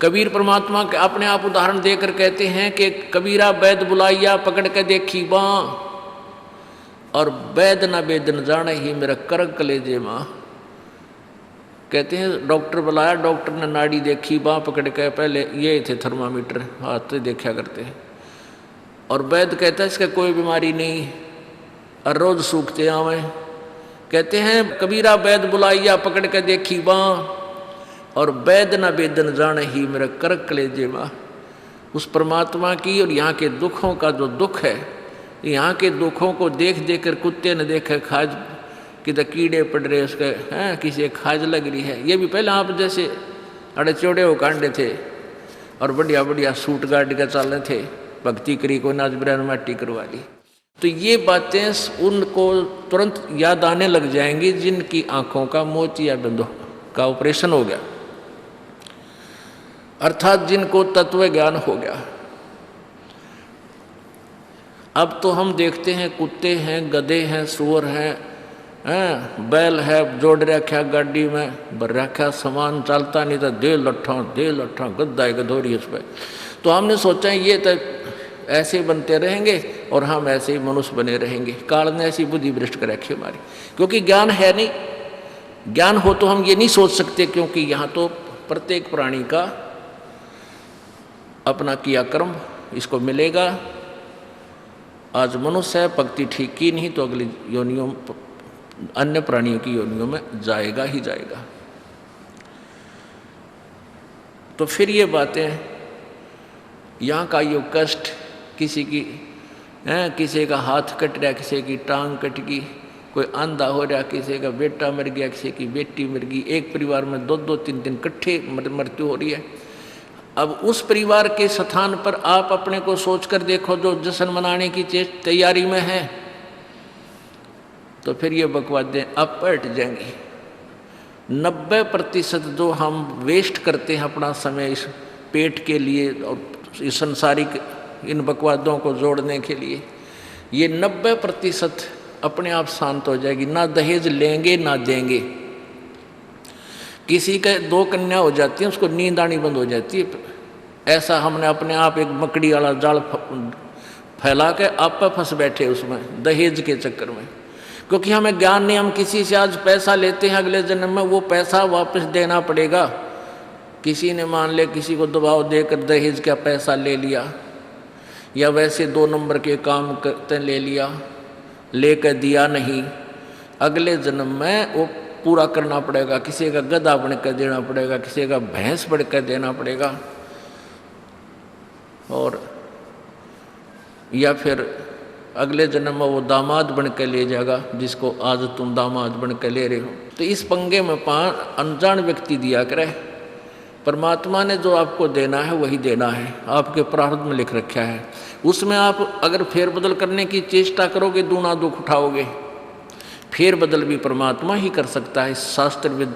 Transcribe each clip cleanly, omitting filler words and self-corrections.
कबीर परमात्मा के अपने आप उदाहरण देकर कहते हैं कि कबीरा वैद बुलाइया पकड़ के देखी बाँ, और वैद न वेद न जाने ही मेरा करग कलेजे माँ। कहते हैं डॉक्टर बुलाया, डॉक्टर ने नाड़ी देखी, बाँ पकड़ के, पहले ये थे थर्मामीटर हाथ से देखा करते हैं, और वैद कहता है इसका कोई बीमारी नहीं और रोज सूखते आवे। कहते हैं कबीरा वैद बुलाइया पकड़ के देखी बाँ, और वैद न वेद न जाने ही मेरा करग कलेजे माँ। उस परमात्मा की और यहाँ के दुखों का जो दुख है, यहाँ के दुखों को देख देख कर कुत्ते ने देखे खाज किधर कीड़े पड़ रहे उसके हैं, किसी खाज लग रही है। ये भी पहले आप जैसे अड़े चौड़े हो कांडे थे और बढ़िया बढ़िया सूट गाड़ के चल रहे थे, भक्ति करी को नाच बिरान माटी करवा ली। तो ये बातें उनको तुरंत याद आने लग जाएंगी जिनकी आंखों का मोतियाबिंद का ऑपरेशन हो गया, अर्थात जिनको तत्व ज्ञान हो गया। अब तो हम देखते हैं कुत्ते हैं, गधे हैं, सुअर हैं, बैल है, जोड़ रखा गाड़ी में, भर रखा सामान, चलता नहीं था, दे लट्ठा गद्दा गधोरी उस पर। तो हमने सोचा ये तो ऐसे बनते रहेंगे और हम ऐसे ही मनुष्य बने रहेंगे। काल ने ऐसी बुद्धि भ्रष्ट कर रखी हमारी, क्योंकि ज्ञान है नहीं। ज्ञान हो तो हम ये नहीं सोच सकते, क्योंकि यहाँ तो प्रत्येक प्राणी का अपना किया कर्म इसको मिलेगा। आज मनुष्य है, भक्ति ठीक की नहीं तो अगली योनियों अन्य प्राणियों की योनियों में जाएगा ही जाएगा। तो फिर ये बातें, यहाँ का यो कष्ट, किसी की किसी का हाथ कट रहा, किसी की टांग कट गई, कोई अंधा हो रहा, किसी का बेटा मर गया, किसी की बेटी मर गई, एक परिवार में दो दो तीन दिन इकट्ठे मृत्यु हो रही है। अब उस परिवार के स्थान पर आप अपने को सोचकर देखो जो जश्न मनाने की तैयारी में है, तो फिर ये बकवादें अब पलट जाएंगी। 90% जो हम वेस्ट करते हैं अपना समय इस पेट के लिए और इस संसारिक इन बकवादों को जोड़ने के लिए, ये 90% अपने आप शांत हो जाएगी। ना दहेज लेंगे ना देंगे। किसी के 2 कन्या हो जाती है, उसको नींद आनी बंद हो जाती है। ऐसा हमने अपने आप एक मकड़ी वाला जाल फैला के आप फंस बैठे उसमें दहेज के चक्कर में, क्योंकि हमें ज्ञान नहीं। हम किसी से आज पैसा लेते हैं, अगले जन्म में वो पैसा वापस देना पड़ेगा। किसी ने मान ले किसी को दबाव देकर दहेज का पैसा ले लिया, या वैसे 2 नंबर के काम करते ले लिया, लेकर दिया नहीं, अगले जन्म में वो पूरा करना पड़ेगा। किसी का गधा बनकर देना पड़ेगा, किसी का भैंस बनकर देना पड़ेगा, और या फिर अगले जन्म में वो दामाद बन के ले जाएगा जिसको आज तुम दामाद बन के ले रहे हो। तो इस पंगे में अनजान व्यक्ति दिया करे। परमात्मा ने जो आपको देना है वही देना है, आपके प्रारब्ध में लिख रखा है। उसमें आप अगर फेरबदल करने की चेष्टा करोगे दूना दुख उठाओगे। फेरबदल भी परमात्मा ही कर सकता है। शास्त्र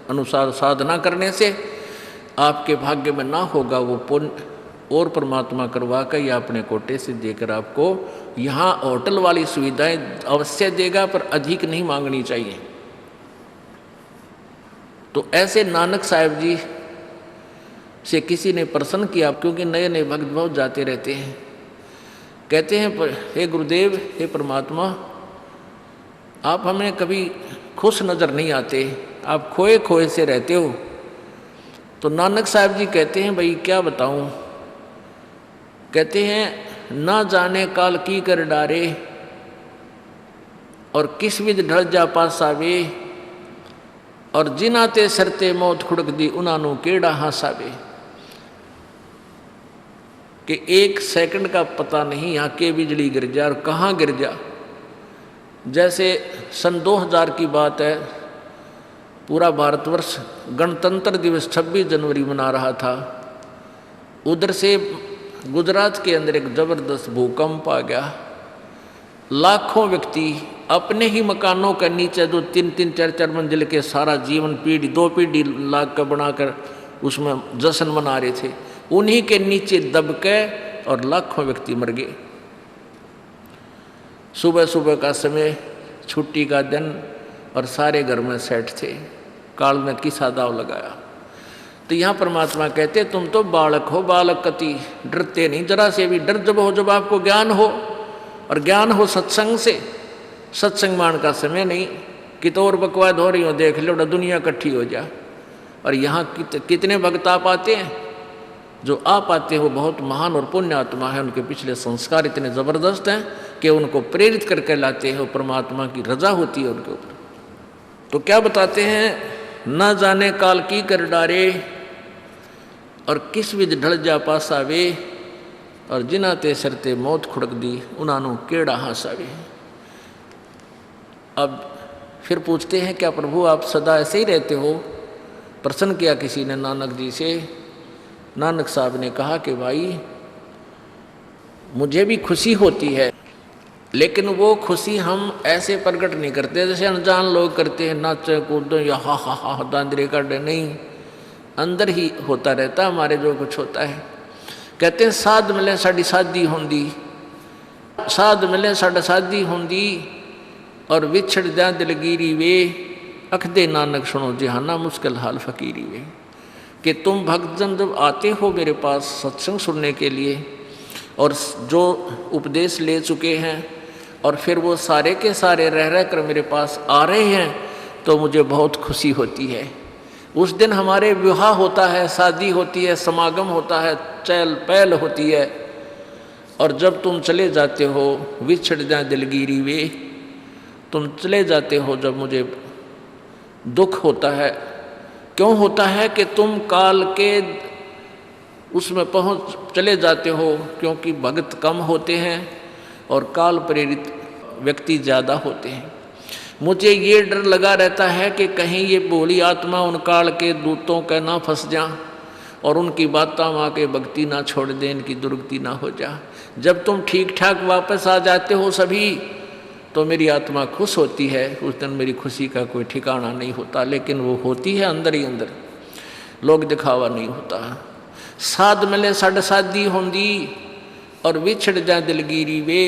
अनुसार साधना करने से आपके भाग्य में ना होगा वो पुण्य, और परमात्मा करवा कर या अपने कोटे से देकर आपको यहाँ होटल वाली सुविधाएं अवश्य देगा, पर अधिक नहीं मांगनी चाहिए। तो ऐसे नानक साहब जी से किसी ने प्रश्न किया, क्योंकि नए नए भक्त बहुत जाते रहते हैं। कहते हैं हे गुरुदेव, हे परमात्मा, आप हमें कभी खुश नज़र नहीं आते, आप खोए खोए से रहते हो। तो नानक साहब जी कहते हैं भाई क्या बताऊं। कहते हैं ना जाने काल की कर डारे, और किस विध ढल जा पासावे, और जिनाते सरते मौत खुड़क दी उनानू केड़ा हासावे। कि 1 सेकंड का पता नहीं यहाँ के बिजली गिर जा और कहाँ गिर जा। जैसे सन 2000 की बात है, पूरा भारतवर्ष गणतंत्र दिवस 26 जनवरी मना रहा था। उधर से गुजरात के अंदर एक जबरदस्त भूकंप आ गया। लाखों व्यक्ति अपने ही मकानों के नीचे, जो 3-3, 4-4 मंजिल के सारा जीवन पीढ़ी 2 पीढ़ी लाग कर बनाकर उसमें जश्न मना रहे थे, उन्हीं के नीचे दब के और लाखों व्यक्ति मर गए। सुबह सुबह का समय, छुट्टी का दिन, और सारे घर में सेट थे। काल ने किसा दाव लगाया। तो तो यहाँ परमात्मा कहते तुम तो बालक हो, बालक कति डरते नहीं जरा से भी। डर जब हो जब आपको ज्ञान हो, और ज्ञान हो सत्संग से। सत्संग मान का समय नहीं कि तो और बकवाद हो रही हो, देख लो दुनिया इकट्ठी हो जा। और यहाँ कितने भक्त आ पाते हैं, जो आ पाते हो बहुत महान और पुण्य आत्मा है, उनके पिछले संस्कार इतने ज़बरदस्त हैं कि उनको प्रेरित करके लाते हैं, परमात्मा की रजा होती है उनके ऊपर। तो क्या बताते हैं, न जाने काल की कर डारे, और किस विध ढल जा पासावे, और जिना ते सरते मौत खुड़क दी, उन्होंने केड़ा हासावे। अब फिर पूछते हैं क्या प्रभु आप सदा ऐसे ही रहते हो? प्रश्न किया किसी ने नानक जी से। नानक साहब ने कहा कि भाई मुझे भी खुशी होती है, लेकिन वो खुशी हम ऐसे प्रकट नहीं करते जैसे अनजान लोग करते हैं, नाचे कूदो या हा हा हा दांदरे कर। नहीं, अंदर ही होता रहता हमारे जो कुछ होता है। कहते हैं साध मिले साड़ी शादी होंदी, साध मिले साड़ा शादी होंदी, और विछड़ जा दिलगीरी वे, अखदे नानक सुनो जिहाना मुश्किल हाल फकीरी वे। कि तुम भक्तजन जब आते हो मेरे पास सत्संग सुनने के लिए, और जो उपदेश ले चुके हैं, और फिर वो सारे के सारे रह रह कर मेरे पास आ रहे हैं, तो मुझे बहुत खुशी होती है। उस दिन हमारे विवाह होता है, शादी होती है, समागम होता है, चहल पहल होती है। और जब तुम चले जाते हो, विछड़ जाए दिलगीरी वे, तुम चले जाते हो जब मुझे दुख होता है। क्यों होता है कि तुम काल के उसमें पहुँच चले जाते हो, क्योंकि भक्त कम होते हैं और काल प्रेरित व्यक्ति ज़्यादा होते हैं। मुझे ये डर लगा रहता है कि कहीं ये भोली आत्मा उन काल के दूतों का ना फंस जा, और उनकी बातों में आके भक्ति ना छोड़ दे, इनकी दुर्गति ना हो जा। जब तुम ठीक ठाक वापस आ जाते हो सभी, तो मेरी आत्मा खुश होती है। उस दिन मेरी खुशी का कोई ठिकाना नहीं होता, लेकिन वो होती है अंदर ही अंदर, लोग दिखावा नहीं होता। साध मिले साड़ शादी होंदी, और विछड़ जा दिलगीरी वे,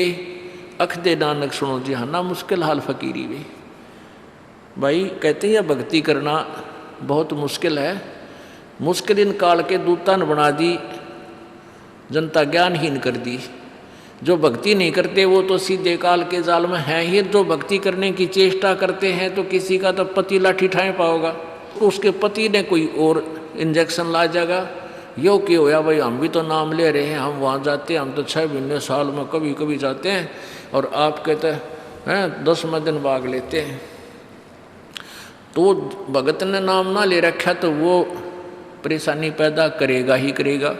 अखदे नानक सुनो जिहाना मुश्किल हाल फकीरी वे। भाई कहते हैं भक्ति करना बहुत मुश्किल है। मुश्किल इन काल के दूतान बना दी, जनता ज्ञानहीन कर दी। जो भक्ति नहीं करते वो तो सीधे काल के जाल में हैं ही। जो भक्ति करने की चेष्टा करते हैं तो किसी का तो पति लाठी ठाए पाओगा, उसके पति ने कोई और इंजेक्शन ला जाएगा। यो क्यों होया भाई, हम भी तो नाम ले रहे हैं, हम वहाँ जाते हैं, हम तो 6 महीने साल में कभी कभी जाते हैं, और आप कहते हैं 10वें दिन भाग लेते हैं। तो भगत ने नाम ना ले रखा तो वो परेशानी पैदा करेगा ही करेगा।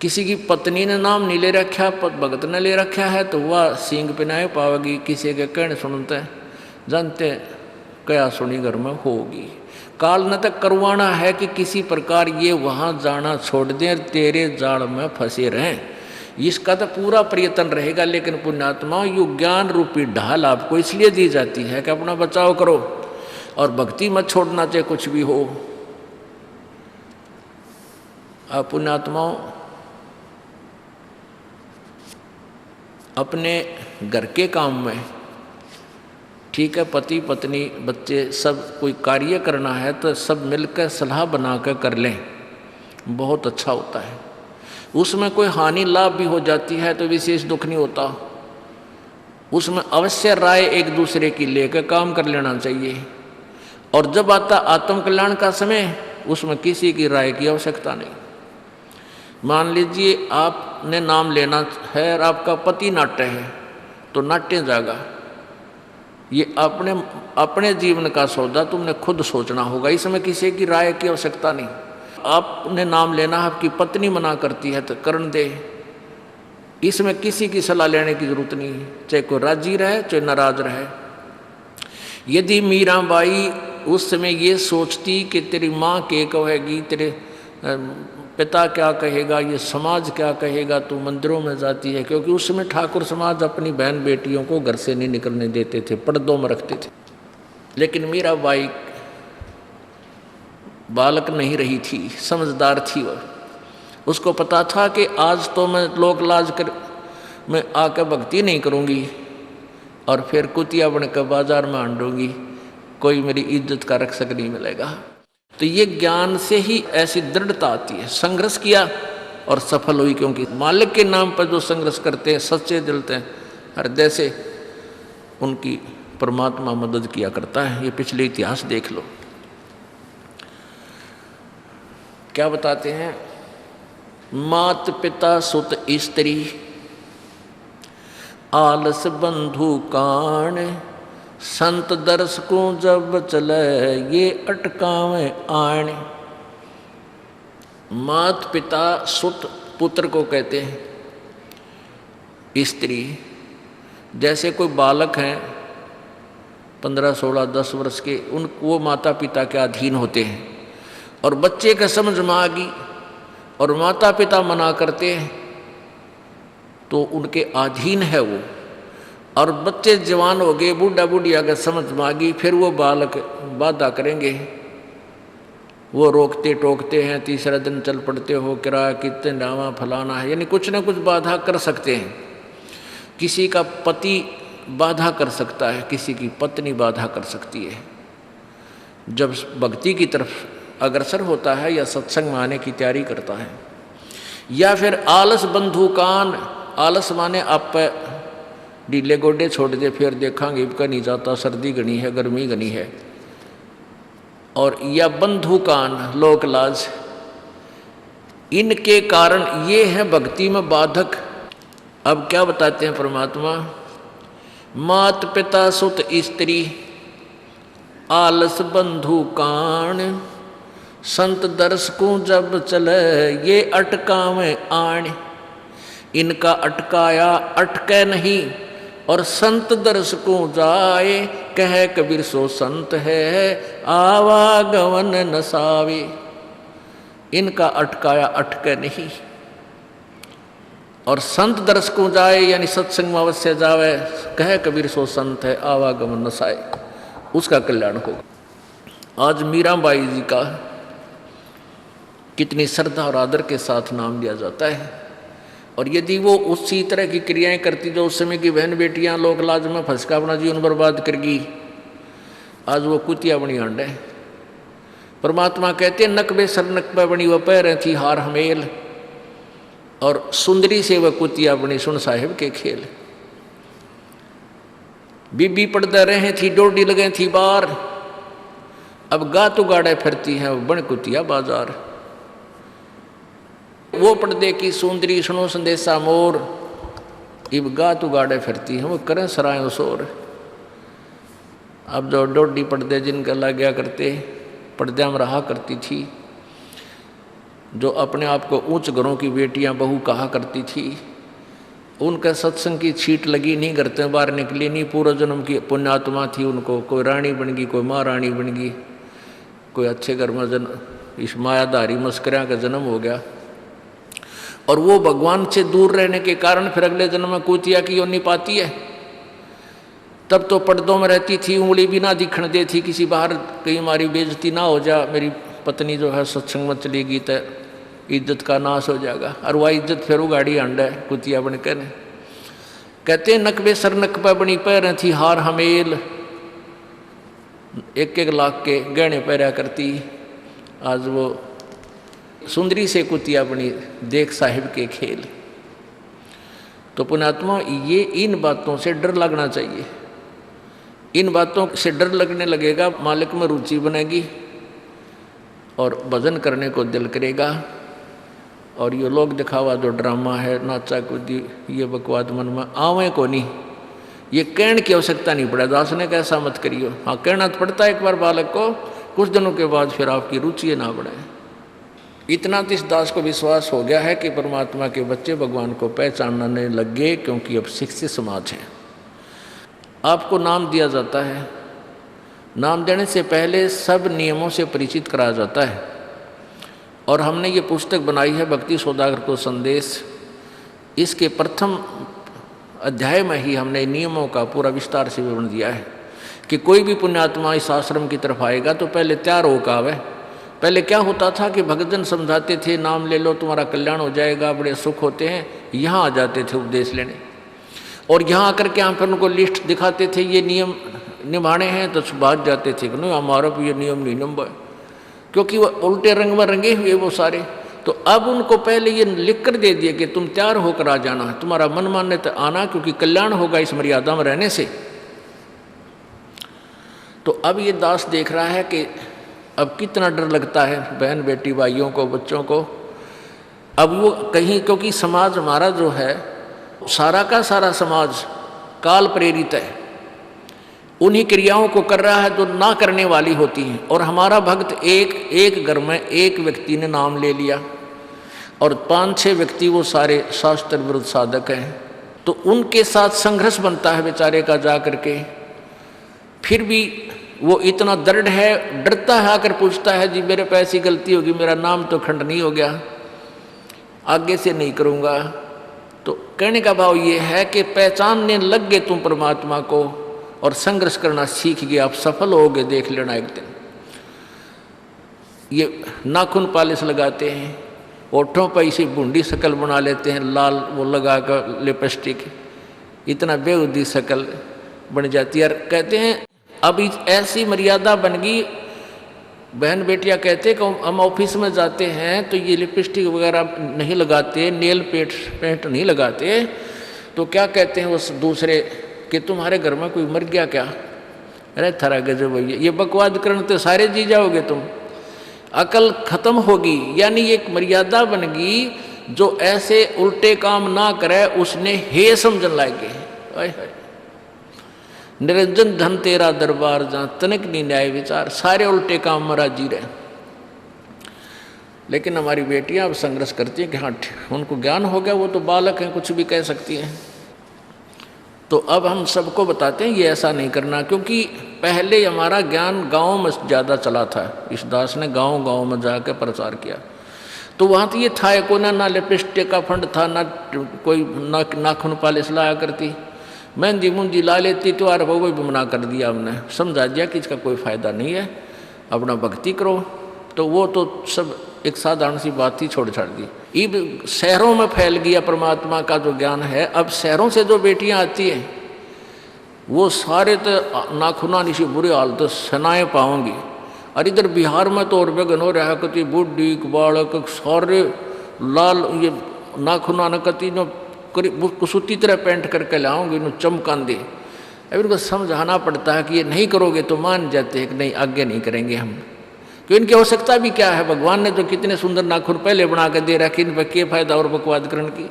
किसी की पत्नी ने नाम नहीं ले रखा, भगत ने ले रखा है, तो वह सींग पिनाए पावेगी। किसी के कहने सुनते जानते क्या सुनी घर में होगी। काल ने तक करवाना है कि किसी प्रकार ये वहाँ जाना छोड़ दें, तेरे जाल में फंसे रहें। इसका तो पूरा प्रयत्न रहेगा। लेकिन पुण्यात्मा यु ज्ञान रूपी ढाल आपको इसलिए दी जाती है कि अपना बचाव करो, और भक्ति मत छोड़ना चाहे कुछ भी हो। आप पुण्यात्माओं अपने घर के काम में, ठीक है, पति पत्नी बच्चे सब कोई कार्य करना है तो सब मिलकर सलाह बनाकर कर लें, बहुत अच्छा होता है। उसमें कोई हानि लाभ भी हो जाती है तो विशेष दुख नहीं होता। उसमें अवश्य राय एक दूसरे की लेकर काम कर लेना चाहिए। और जब आता आत्म कल्याण का समय, उसमें किसी की राय की आवश्यकता नहीं। मान लीजिए आपने नाम लेना है और आपका पति नाट्य है, तो नाट्य जागा। ये अपने जीवन का सौदा तुमने खुद सोचना होगा, इसमें किसी की राय की आवश्यकता नहीं। आपने नाम लेना, आपकी पत्नी मना करती है तो करने दे, इसमें किसी की सलाह लेने की जरूरत नहीं, चाहे कोई राजी रहे चाहे नाराज रहे। यदि मीराबाई उस समय ये सोचती कि तेरी माँ क्या कहेगी, तेरे पिता क्या कहेगा, ये समाज क्या कहेगा, तू मंदिरों में जाती है, क्योंकि उस समय ठाकुर समाज अपनी बहन बेटियों को घर से नहीं निकलने देते थे, पर्दों में रखते थे। लेकिन मीराबाई बालक नहीं रही थी, समझदार थी वह। उसको पता था कि आज तो मैं लोक लाज कर मैं आकर भक्ति नहीं करूँगी और फिर कुतिया बनकर बाजार में आंडूंगी, कोई मेरी इज्जत का रक्षक नहीं मिलेगा। तो ये ज्ञान से ही ऐसी दृढ़ता आती है। संघर्ष किया और सफल हुई, क्योंकि मालिक के नाम पर जो संघर्ष करते हैं सच्चे दिल से हृदय से, उनकी परमात्मा मदद किया करता है। ये पिछले इतिहास देख लो। क्या बताते हैं? मात पिता सुत स्त्री आलस बंधु कान, संत दर्श को जब चले ये अटकावे आण। मात पिता सुत पुत्र को कहते हैं। स्त्री, जैसे कोई बालक हैं 15, 16, 10 वर्ष के, वो माता पिता के अधीन होते हैं। और बच्चे का समझ में आ गई और माता पिता मना करते हैं तो उनके अधीन है वो। और बच्चे जवान हो गए, बूढ़ा बूढ़िया का समझ में आ गई, फिर वो बालक बाधा करेंगे, वो रोकते टोकते हैं। तीसरा दिन चल पड़ते हो, किराया कितने डावा फलाना है, यानी कुछ ना कुछ बाधा कर सकते हैं। किसी का पति बाधा कर सकता है, किसी की पत्नी बाधा कर सकती है। जब भक्ति की तरफ अग्रसर होता है या सत्संग में आने की तैयारी करता है। या फिर आलस बंधु कान, आलस माने आप ढीले गोडे छोड़ दे, फिर देखांगे इबका नहीं जाता, सर्दी घनी है, गर्मी घनी है। और या बंधु कान, लोक लाज, इनके कारण ये है भक्ति में बाधक। अब क्या बताते हैं परमात्मा? मात पिता सुत स्त्री आलस बंधु कान, संत दर्श को जब चले ये अटकावे आण। इनका अटकाया अटके नहीं, और संत दर्श को जाए, कह कबीर सो संत है आवागमन नसावे। इनका अटकाया अटके नहीं, और संत दर्श को जाए यानी सत्संग में अवश्य जावे, कह कबीर सो संत है आवागमन नसाए, उसका कल्याण होगा। आज मीराबाई जी का कितनी श्रद्धा और आदर के साथ नाम लिया जाता है। और यदि वो उसी तरह की क्रियाएं करती जो उस समय की बहन बेटियां लोक लाज में फंस का अपना जीवन बर्बाद करगी, आज वो कुतिया बनी आंड है। परमात्मा कहते हैं नकबे सर नकबे बनी वह पैर थी हार हमेल, और सुंदरी से वह कुतिया बनी सुन साहिब के खेल। बीबी पड़ते रहे थी डोडी लगे थी बार, अब गातु गाड़े फिरती है बन कुतिया बाजार। वो पर्दे की सुंदरी सुनो संदेशा मोर, इब गातु गाड़े फिरती है वो करें सरायों शोर। अब जो डोडी पर्दे जिनका लग गया करते, पर्दे में रहा करती थी, जो अपने आप को ऊंच घरों की बेटियां बहू कहा करती थी, उनका सत्संग की छीट लगी नहीं, करते बाहर निकली नहीं। पूर्व जन्म की पुण्यात्मा थी, उनको कोई रानी बन गई, कोई महारानी बन गई, कोई अच्छे घर में इस मायाधारी मस्करिया का जन्म हो गया। और वो भगवान से दूर रहने के कारण फिर अगले जन्म में कुतिया की योनि पाती है। तब तो पर्दों में रहती थी, उंगली भी ना दिखने दे थी, किसी बाहर कहीं हमारी बेइज्जती ना हो जा, मेरी पत्नी जो है सत्संग में चलेगी तो इज्जत का नाश हो जाएगा। और वह इज्जत फिर उगाड़ी अंडा है कुतिया बन कर। कहते हैं नकबे सर नकबा बनी पैर थी हार हमेल, 1-1 लाख के गहने पहरा करती, आज वो सुंदरी से कुतिया बनी देख साहिब के खेल। तो पुण्यात्मा ये इन बातों से डर लगना चाहिए। इन बातों से डर लगने लगेगा, मालिक में रुचि बनेगी और भजन करने को दिल करेगा। और ये लोग दिखावा जो ड्रामा है, नाचा कूदी, ये बकवाद मन में आवे को नहीं। ये कहने की आवश्यकता नहीं पड़ा, दास ने कैसा मत करियो। हाँ कहना तो पड़ता है एक बार बालक को, कुछ दिनों के बाद फिर आपकी रुचि ना बढ़े। इतना तो इस दास को विश्वास हो गया है कि परमात्मा के बच्चे भगवान को पहचानने लग गए, क्योंकि अब शिक्षित समाज है। आपको नाम दिया जाता है, नाम देने से पहले सब नियमों से परिचित कराया जाता है। और हमने ये पुस्तक बनाई है भक्ति सौदागर को संदेश। इसके प्रथम अध्याय में ही हमने नियमों का पूरा विस्तार से विवरण दिया है कि कोई भी पुण्यात्मा इस आश्रम की तरफ आएगा तो पहले तैयार होकर आवे। पहले क्या होता था कि भक्तजन समझाते थे नाम ले लो तुम्हारा कल्याण हो जाएगा, बड़े सुख होते हैं। यहाँ आ जाते थे उपदेश लेने, और यहाँ आकर के हम फिर उनको लिस्ट दिखाते थे ये नियम निभाने हैं, तो भाग जाते थे कि नहीं हमारा भी ये नियम नहीं नंबर। क्योंकि वो उल्टे रंग में रंगे हुए वो सारे। तो अब उनको पहले ये लिख कर दे दिया कि तुम तैयार होकर आ जाना, तुम्हारा मन मानने तो आना, क्योंकि कल्याण होगा इस मर्यादा में रहने से। तो अब ये दास देख रहा है कि अब कितना डर लगता है बहन बेटी भाइयों को, बच्चों को। अब वो कहीं, क्योंकि समाज हमारा जो है सारा का सारा समाज काल प्रेरित है, उन्हीं क्रियाओं को कर रहा है जो ना करने वाली होती हैं। और हमारा भक्त एक घर में एक व्यक्ति ने नाम ले लिया और 5-6 व्यक्ति वो सारे शास्त्र विरुद्ध साधक हैं, तो उनके साथ संघर्ष बनता है बेचारे का जा करके। फिर भी वो इतना दृढ़ है, डरता है, आकर पूछता है जी मेरे पे ऐसी गलती होगी, मेरा नाम तो खंडनी हो गया, आगे से नहीं करूँगा। तो कहने का भाव ये है कि पहचानने लग गए तुम परमात्मा को और संघर्ष करना सीख गए, आप सफल होगे, देख लेना एक दिन। ये नाखून पालिश लगाते हैं, ओठों पर इसी बूंदी शक्ल बना लेते हैं, लाल वो लगा कर लिपस्टिक, इतना बेहुदी शक्ल बन जाती है। कहते हैं अब ऐसी मर्यादा बन गई, बहन बेटियां कहते हैं कि हम ऑफिस में जाते हैं तो ये लिपस्टिक वगैरह नहीं लगाते, नेल पेंट नहीं लगाते, तो क्या कहते हैं उस दूसरे कि तुम्हारे घर में कोई मर गया क्या? अरे थारा गजब भैया, ये बकवाद करने तो सारे जी जाओगे तुम, अकल खत्म होगी। यानी एक मर्यादा बन गई, जो ऐसे उल्टे काम ना करे उसने हे समझन लागे। निरंजन धन तेरा दरबार जहाँ तनिक नहीं न्याय विचार, सारे उल्टे काम में राजी रहे। लेकिन हमारी बेटियां अब संघर्ष करती हैं कि हाँ उनको ज्ञान हो गया, वो तो बालक हैं, कुछ भी कह सकती हैं। तो अब हम सबको बताते हैं ये ऐसा नहीं करना, क्योंकि पहले हमारा ज्ञान गाँव में ज़्यादा चला था। इस दास ने गाँव में जाकर प्रचार किया, तो वहाँ तो ये था को ना लिपस्टिक का फंड था, ना कोई नाखून पालिश लाया करती, मेहंदी मुंदी ला लेती, तो यार वो भी मना कर दिया हमने, समझा दिया कि इसका कोई फ़ायदा नहीं है, अपना भक्ति करो। तो वो तो सब एक साधारण सी बात ही छोड़ छाड़ दी। अब शहरों में फैल गया परमात्मा का जो ज्ञान है। अब शहरों से जो बेटियां आती हैं वो सारे तो नाखुना निशी बुरे हाल तो सनाए पाओगी। और इधर बिहार में तो और बेगन हो रहा है, कति बुढ़ी बालक सारे लाल ये नाखुना न कति नो कुसूती तरह पेंट करके लाऊंगी, नो चमकान दे। अब इनको समझाना पड़ता है कि ये नहीं करोगे तो मान जाते हैं कि नहीं आगे नहीं करेंगे हम, क्योंकि इनकी आवश्यकता भी क्या है। भगवान ने तो कितने सुंदर नाखून पहले बना कर दे रखे, इन पर क्या फायदा और बकवाद करने की।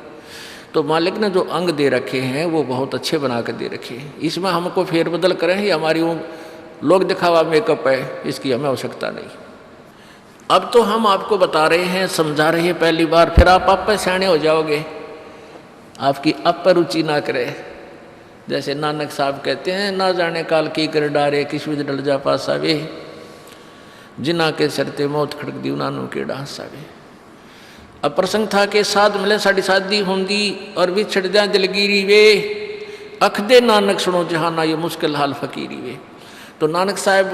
तो मालिक ने जो अंग दे रखे हैं वो बहुत अच्छे बना कर दे रखे हैं, इसमें हमको फेरबदल करें, ये हमारी वो लोग दिखावा मेकअप है, इसकी हमें आवश्यकता नहीं। अब तो हम आपको बता रहे हैं, समझा रहे हैं पहली बार, फिर आप पे सियाने हो जाओगे, आपकी अब पर रुचि ना करे। जैसे नानक साहब कहते हैं, ना जाने काल की कर डारे किस विध डल जा पासा वे, जिना के सरते मौत खड़क दी उनानू के डांसा वे। अब प्रसंग था कि साध मिले साड़ी शादी होंगी और बिछड़ जा दिलगिरी वे, अख दे नानक सुनो जहाना ये मुश्किल हाल फकीरी वे। तो नानक साहब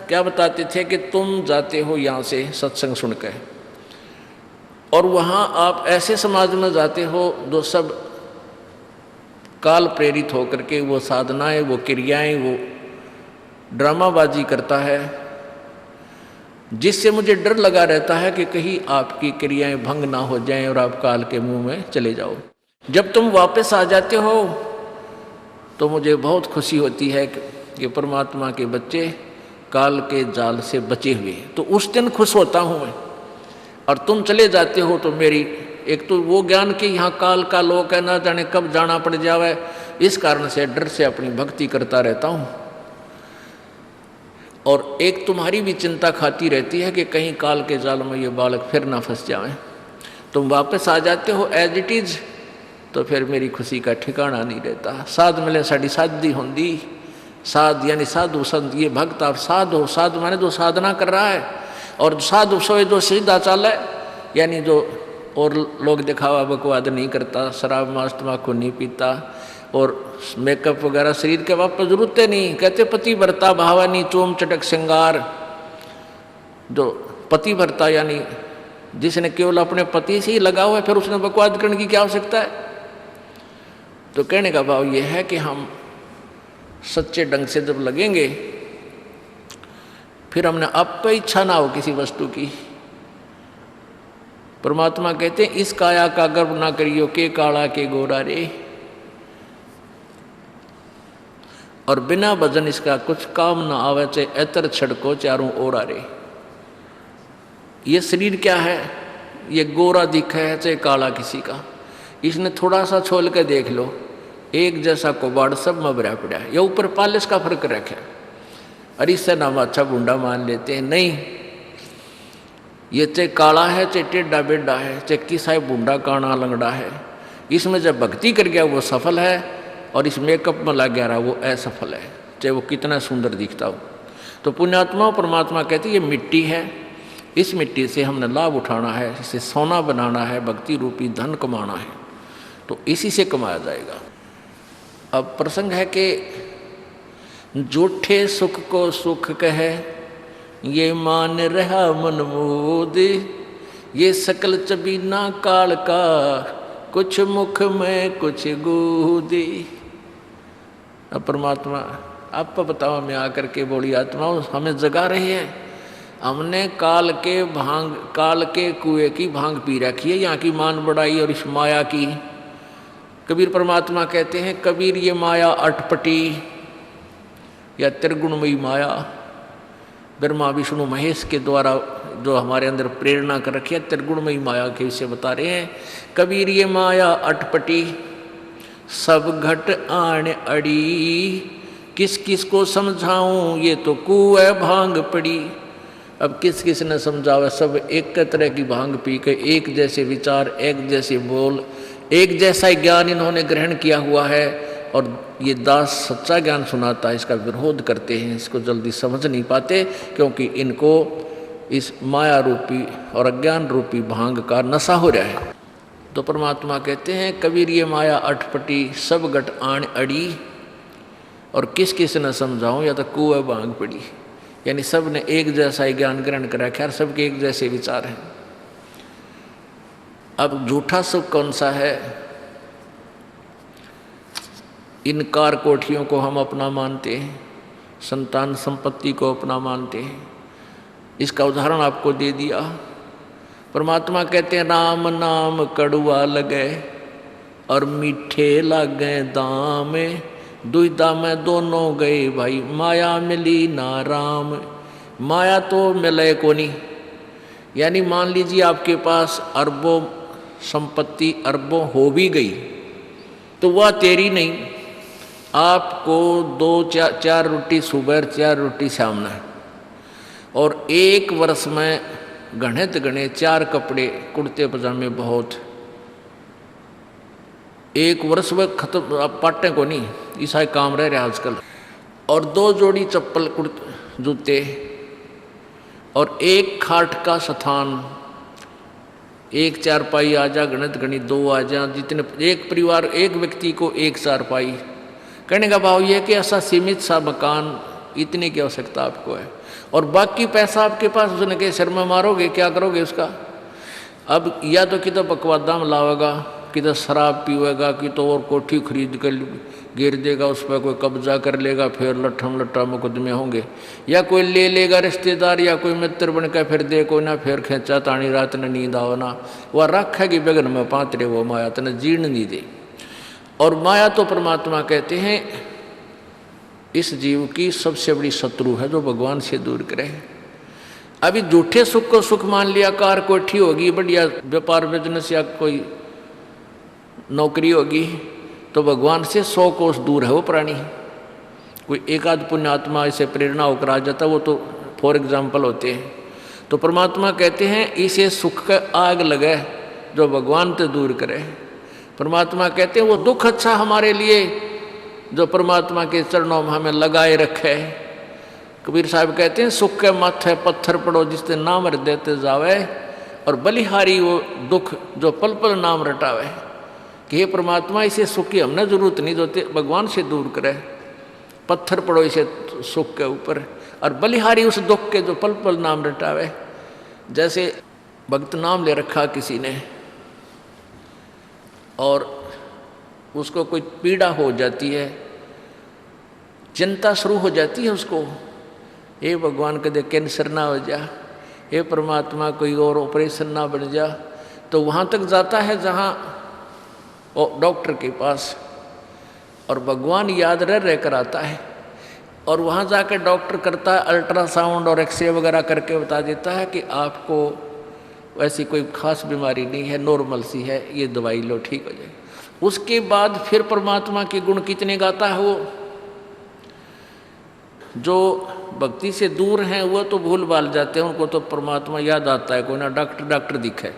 क्या बताते थे कि तुम जाते हो यहाँ से सत्संग सुनकर, और वहाँ आप ऐसे समाज में जाते हो जो सब काल प्रेरित होकर के वो साधनाएं, वो क्रियाएं, वो ड्रामाबाजी करता है, जिससे मुझे डर लगा रहता है कि कहीं आपकी क्रियाएं भंग ना हो जाएं और आप काल के मुंह में चले जाओ। जब तुम वापस आ जाते हो तो मुझे बहुत खुशी होती है कि परमात्मा के बच्चे काल के जाल से बचे हुए, तो उस दिन खुश होता हूँ मैं। और तुम चले जाते हो तो मेरी एक तो वो ज्ञान कि यहाँ काल का लोक है, ना जाने कब जाना पड़ जावे, इस कारण से डर से अपनी भक्ति करता रहता हूँ। और एक तुम्हारी भी चिंता खाती रहती है कि कहीं काल के जाल में ये बालक फिर ना फंस जाएं। तुम वापस आ जाते हो एज इट इज़, तो फिर मेरी खुशी का ठिकाना नहीं रहता। साध मिले साड़ी शादी होंगी, साध यानी साधु संत, ये भक्त आप साध हो, साधु माने जो साधना कर रहा है, और साधु सोए जो सीधा चाल है, यानी जो और लोग दिखावा बकवाद नहीं करता, शराब मांस तम्बाकू नहीं पीता, और मेकअप वगैरह शरीर के वापस जरूरत नहीं। कहते पति भरता भावानी चोम चटक श्रृंगार, जो पति भरता यानी जिसने केवल अपने पति से ही लगा हुआ है, फिर उसने बकवाद करने की क्या आवश्यकता है। तो कहने का भाव यह है कि हम सच्चे ढंग से जब लगेंगे फिर हमने अब पे इच्छा ना हो किसी वस्तु की। परमात्मा कहते हैं इस काया का गर्व ना करियो के काला के गोरा रे, और बिना भजन इसका कुछ काम ना आवे, चाहे एतर छड़को चारों ओरा रे। ये शरीर क्या है, ये गोरा दिखा है चाहे काला किसी का, इसने थोड़ा सा छोल के देख लो, एक जैसा कुबाड़ सब में भरा पड़ा है। या ऊपर पालिश का फर्क रखे, अरे इससे नाम अच्छा बूंदा मान लेते हैं, नहीं, ये चाहे काला है चाहे टेढ़ा बेढ़ा है, चाहे किसा है बूंदा काना लंगड़ा है, इसमें जब भक्ति कर गया वो सफल है, और इस मेकअप में लग गया रहा वो असफल है, चाहे वो कितना सुंदर दिखता हो। तो पुण्यात्मा परमात्मा कहती ये मिट्टी है, इस मिट्टी से हमने लाभ उठाना है, इसे सोना बनाना है, भक्ति रूपी धन कमाना है, तो इसी से कमाया जाएगा। अब प्रसंग है कि झूठे सुख को सुख कहे, ये मान रहा मन मोद, ये सकल चबीना काल का, कुछ मुख में कुछ गोदी। अब परमात्मा आप बताओ, मैं आकर के बोली आत्मा हमें जगा रही है, हमने काल के कुएं की भांग पी रखी है, यहाँ की मान बढ़ाई और इस माया की। कबीर परमात्मा कहते हैं, कबीर ये माया अटपटी या त्रिगुणमयी माया, ब्रह्मा विष्णु महेश के द्वारा जो हमारे अंदर प्रेरणा कर रखी है, त्रिगुणमयी माया के विषय बता रहे हैं। कबीर ये माया अटपटी सब घट आण अड़ी, किस किस को समझाऊं ये तो कुएं भांग पड़ी। अब किस किस ने समझावे, सब एक तरह की भांग पी के एक जैसे विचार, एक जैसे बोल, एक जैसा ज्ञान इन्होंने ग्रहण किया हुआ है, और ये दास सच्चा ज्ञान सुनाता है, इसका विरोध करते हैं, इसको जल्दी समझ नहीं पाते, क्योंकि इनको इस माया रूपी और अज्ञान रूपी भांग का नशा हो रहा है। तो परमात्मा कहते हैं, कबीर ये माया अटपटी सब घट आण अड़ी, और किस किस न समझाऊं या तो कुएं भांग पड़ी, यानी सब ने एक जैसा ही ज्ञान ग्रहण करा, खैर सबके एक जैसे विचार हैं। अब झूठा सुख कौन सा है, इन कार कोठियों को हम अपना मानते हैं, संतान संपत्ति को अपना मानते हैं। इसका उदाहरण आपको दे दिया। परमात्मा कहते हैं, राम नाम कड़ुआ लगे और मीठे लागे दाम, दुविधा में दोनों गए भाई, माया मिली ना राम। माया तो मिले को नहीं, यानी मान लीजिए आपके पास अरबों संपत्ति अरबों हो भी गई, तो वह तेरी नहीं, आपको 2-4 रोटी सुबह 4 रोटी शाम है, और एक वर्ष में गणे 4 कपड़े कुर्ते पजामे बहुत, एक वर्ष में खत्म, आप पाटे को नहीं, ऐसा काम रह रहा आजकल, और 2 जोड़ी चप्पल कुर्ते जूते, और एक खाट का स्थान, एक चारपाई आ जा, गणी 2 आ जा, जितने एक परिवार एक व्यक्ति को एक चारपाई। कहने का भाव यह कि ऐसा सीमित सा मकान, इतने की आवश्यकता आपको है, और बाकी पैसा आपके पास, उसने के सिर में मारोगे, क्या करोगे उसका? अब या तो कि तो बकवादा में लावेगा, कि तो शराब पीवेगा, कि तो और कोठी खरीद कर गिर देगा, उस पर कोई कब्जा कर लेगा, फिर लट्ठा मुकदमे होंगे, या कोई ले लेगा रिश्तेदार या कोई मित्र बन कर फिर दे को ना, फिर खेचा तानी रात ने नींद आओ ना, वह रखेगी बगन में पात्रे, वो माया तने जीर्ण नहीं दे। और माया तो परमात्मा कहते हैं इस जीव की सबसे बड़ी शत्रु है, जो भगवान से दूर करे। अभी झूठे सुख को सुख मान लिया, कार कोठी होगी, बढ़िया व्यापार बिजनेस या कोई नौकरी होगी, तो भगवान से 100 कोस दूर है वो प्राणी। कोई एक आध पुण्यात्मा इसे प्रेरणा होकर आ जाता, वो तो फॉर एग्जाम्पल होते हैं। तो परमात्मा कहते हैं इसे सुख का आग लगे जो भगवान से दूर करे। परमात्मा कहते हैं वो दुख अच्छा हमारे लिए जो परमात्मा के चरणों में हमें लगाए रखे। कबीर साहब कहते हैं सुख के माथे पत्थर पड़ो जिससे नाम देते जावे, और बलिहारी वो दुख जो पल पल नाम रटावे। कि हे परमात्मा इसे सुख की हमने जरूरत नहीं, जो भगवान से दूर करे। पत्थर पड़ो इसे सुख के ऊपर, और बलिहारी उस दुख के जो पल पल नाम रटावे। जैसे भक्त नाम ले रखा किसी ने और उसको कोई पीड़ा हो जाती है, चिंता शुरू हो जाती है उसको, ये भगवान कदे कैंसर ना हो जा, ये परमात्मा कोई और ऑपरेशन ना बन जा। तो वहाँ तक जाता है जहाँ डॉक्टर के पास, और भगवान याद रह कर आता है। और वहाँ जाकर डॉक्टर करता है अल्ट्रासाउंड और एक्सरे वगैरह करके बता देता है कि आपको वैसी कोई खास बीमारी नहीं है, नॉर्मल सी है, ये दवाई लो ठीक हो जाएगी। उसके बाद फिर परमात्मा के गुण कितने गाता है वो। जो भक्ति से दूर हैं वो तो भूल भाल जाते हैं, उनको तो परमात्मा याद आता है, कोई ना डॉक्टर दिखे।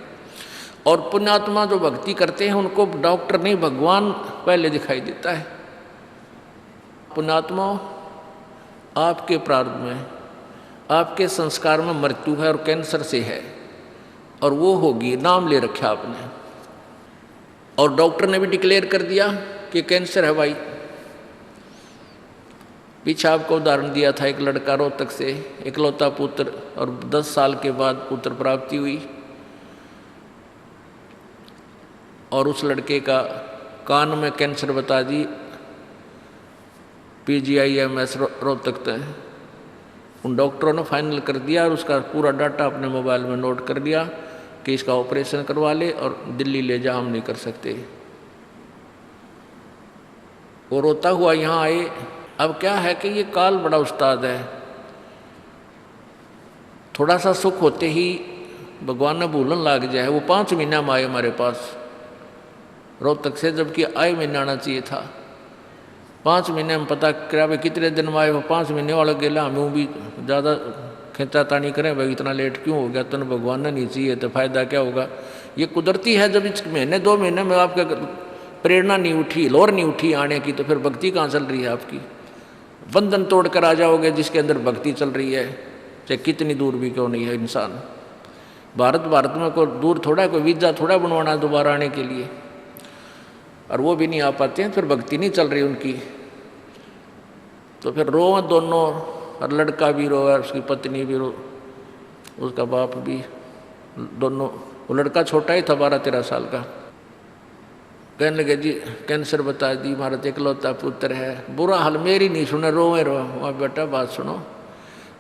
और पुण्यात्मा जो भक्ति करते हैं उनको डॉक्टर नहीं भगवान पहले दिखाई देता है। पुण्यात्मा, आपके प्रारब्ध में, आपके संस्कार में मृत्यु है और कैंसर से है, और वो होगी, नाम ले रखा आपने। और डॉक्टर ने भी डिक्लेयर कर दिया कि कैंसर है भाई। पीछे आपको उदाहरण दिया था, एक लड़का रोहतक से, इकलौता पुत्र, और 10 साल के बाद पुत्र प्राप्ति हुई, और उस लड़के का कान में कैंसर बता दी, PGIMS रोहतक तक। उन डॉक्टरों ने फाइनल कर दिया और उसका पूरा डाटा अपने मोबाइल में नोट कर लिया कि इसका ऑपरेशन करवा ले और दिल्ली ले जा, हम नहीं कर सकते। वो रोता हुआ यहाँ आए। अब क्या है कि ये काल बड़ा उस्ताद है, थोड़ा सा सुख होते ही भगवान ने भूलन लाग जाए। वो 5 महीना में आए हमारे पास रोहतक से, जबकि आए महीने आना चाहिए था। 5 महीने में पता करा भाई कितने दिन में आए, वो 5 महीने वाला गेला। हमें भी ज़्यादा खींचातानी करें भाई इतना लेट क्यों हो गया, तो भगवान ने नहीं चाहिए तो फ़ायदा क्या होगा। ये कुदरती है। जब इस महीने 2 महीने में आपका प्रेरणा नहीं उठी, लोर नहीं उठी आने की, तो फिर भक्ति कहाँ चल रही है आपकी। बंधन तोड़ कर आ जाओगे जिसके अंदर भक्ति चल रही है, चाहे कितनी दूर भी क्यों नहीं है इंसान। भारत में कोई दूर थोड़ा है, कोई वीज़ा थोड़ा बनवाना है दोबारा आने के लिए, और वो भी नहीं आ पाते हैं, फिर भक्ति नहीं चल रही उनकी। तो फिर रोए दोनों, और लड़का भी रोए, उसकी पत्नी भी रो, उसका बाप भी, दोनों। वो लड़का छोटा ही था, 12-13 साल का। कहने लगे जी कैंसर बता दी, हमारा तो इकलौता पुत्र है। बुरा हाल मेरी नहीं सुने, रोए वहाँ बेटा बात सुनो,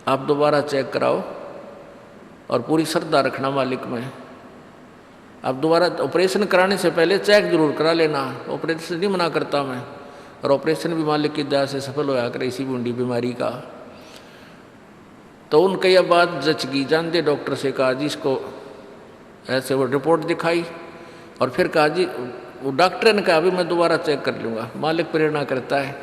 आप दोबारा चेक कराओ और पूरी श्रद्धा रखना मालिक में। आप दोबारा ऑपरेशन कराने से पहले चेक जरूर करा लेना, ऑपरेशन नहीं मना करता मैं, और ऑपरेशन भी मालिक की दया से सफल होया करे इसी बूंदी बीमारी का। तो उनके यह बात जच गई, जानते डॉक्टर से कहा जी इसको ऐसे, वो रिपोर्ट दिखाई, और फिर कहा जी, वो डॉक्टर ने कहा अभी मैं दोबारा चेक कर लूँगा। मालिक प्रेरणा करता है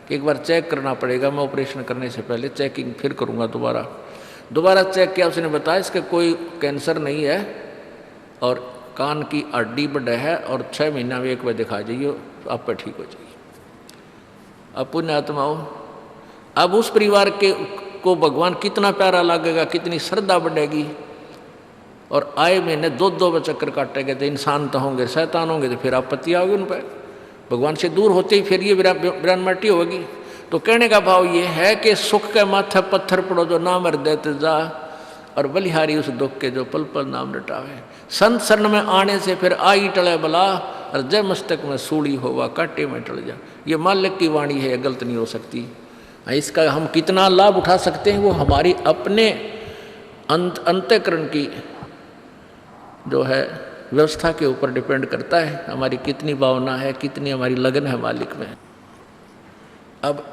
कि एक बार चेक करना पड़ेगा, मैं ऑपरेशन करने से पहले चेकिंग फिर करूँगा। दोबारा चेक किया, उसने बताया इसका कोई कैंसर नहीं है, और कान की हड्डी बढ़ है, और 6 महीना में एक बार दिखा जाइए, आप पर ठीक हो जाइए। अब पुण्यात्माओं, अब उस परिवार के को भगवान कितना प्यारा लगेगा, कितनी श्रद्धा बढ़ेगी। और आए महीने 2-2 चक्कर काटेंगे, तो इंसान तो होंगे, शैतान होंगे, तो फिर आपत्ति आओगी उन पर। भगवान से दूर होते ही फिर ये विरानमाटी होगी। तो कहने का भाव ये है कि सुख के माथे पत्थर पड़ो जो नाम हृदय ते जा, और बलिहारी उस दुख के जो पल पल नाम रटावे। संत शरण में आने से फिर आई टले बला, और जय मस्तक में सूड़ी होवा कांटे में टल जा। ये मालिक की वाणी है, गलत नहीं हो सकती। इसका हम कितना लाभ उठा सकते हैं वो हमारी अपने अंतःकरण की जो है व्यवस्था के ऊपर डिपेंड करता है। हमारी कितनी भावना है, कितनी हमारी लगन है मालिक में। अब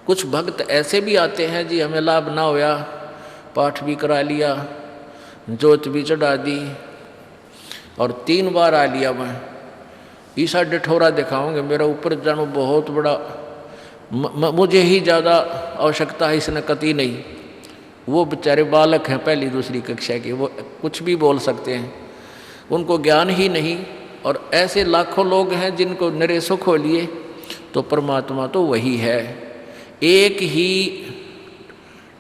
कुछ भक्त ऐसे भी आते हैं जी, हमें लाभ ना होया, पाठ भी करा लिया, जोत भी चढ़ा दी, और 3 बार आ लिया मैं, ईसा डिठोरा दिखाऊंगे, मेरा ऊपर जानो बहुत बड़ा, मुझे ही ज़्यादा आवश्यकता है, इसने कति नहीं। वो बेचारे बालक हैं, 1ली-2री कक्षा के, वो कुछ भी बोल सकते हैं, उनको ज्ञान ही नहीं। और ऐसे लाखों लोग हैं जिनको निरे सुख हो लिए। तो परमात्मा तो वही है, एक ही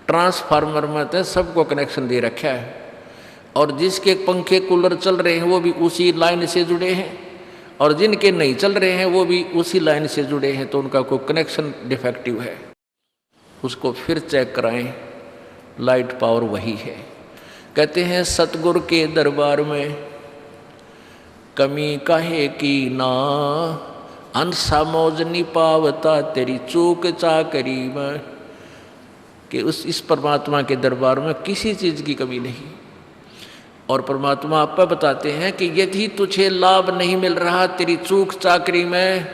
ट्रांसफार्मर में तो सबको कनेक्शन दे रखा है, और जिसके पंखे कूलर चल रहे हैं वो भी उसी लाइन से जुड़े हैं, और जिनके नहीं चल रहे हैं वो भी उसी लाइन से जुड़े हैं। तो उनका कोई कनेक्शन डिफेक्टिव है, उसको फिर चेक कराएं, लाइट पावर वही है। कहते हैं सतगुरु के दरबार में कमी काहे की ना, अंसा मौज नहीं पावता तेरी चूक चाकरी में। कि इस परमात्मा के दरबार में किसी चीज़ की कमी नहीं। और परमात्मा आप पर बताते हैं कि यदि तुझे लाभ नहीं मिल रहा तेरी चूक चाकरी में,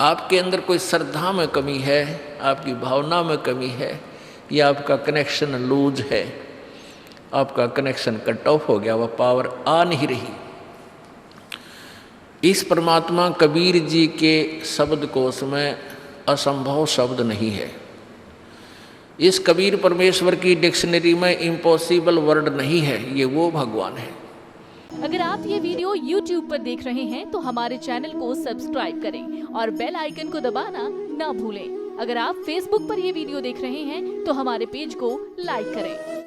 आपके अंदर कोई श्रद्धा में कमी है, आपकी भावना में कमी है, या आपका कनेक्शन लूज है, आपका कनेक्शन कट ऑफ हो गया, वह पावर आ नहीं रही। इस परमात्मा कबीर जी के शब्दकोश में असंभव शब्द नहीं है। इस कबीर परमेश्वर की डिक्शनरी में इम्पॉसिबल वर्ड नहीं है, ये वो भगवान है। अगर आप ये वीडियो YouTube पर देख रहे हैं तो हमारे चैनल को सब्सक्राइब करें और बेल आइकन को दबाना ना भूलें। अगर आप Facebook पर ये वीडियो देख रहे हैं तो हमारे पेज को लाइक करें।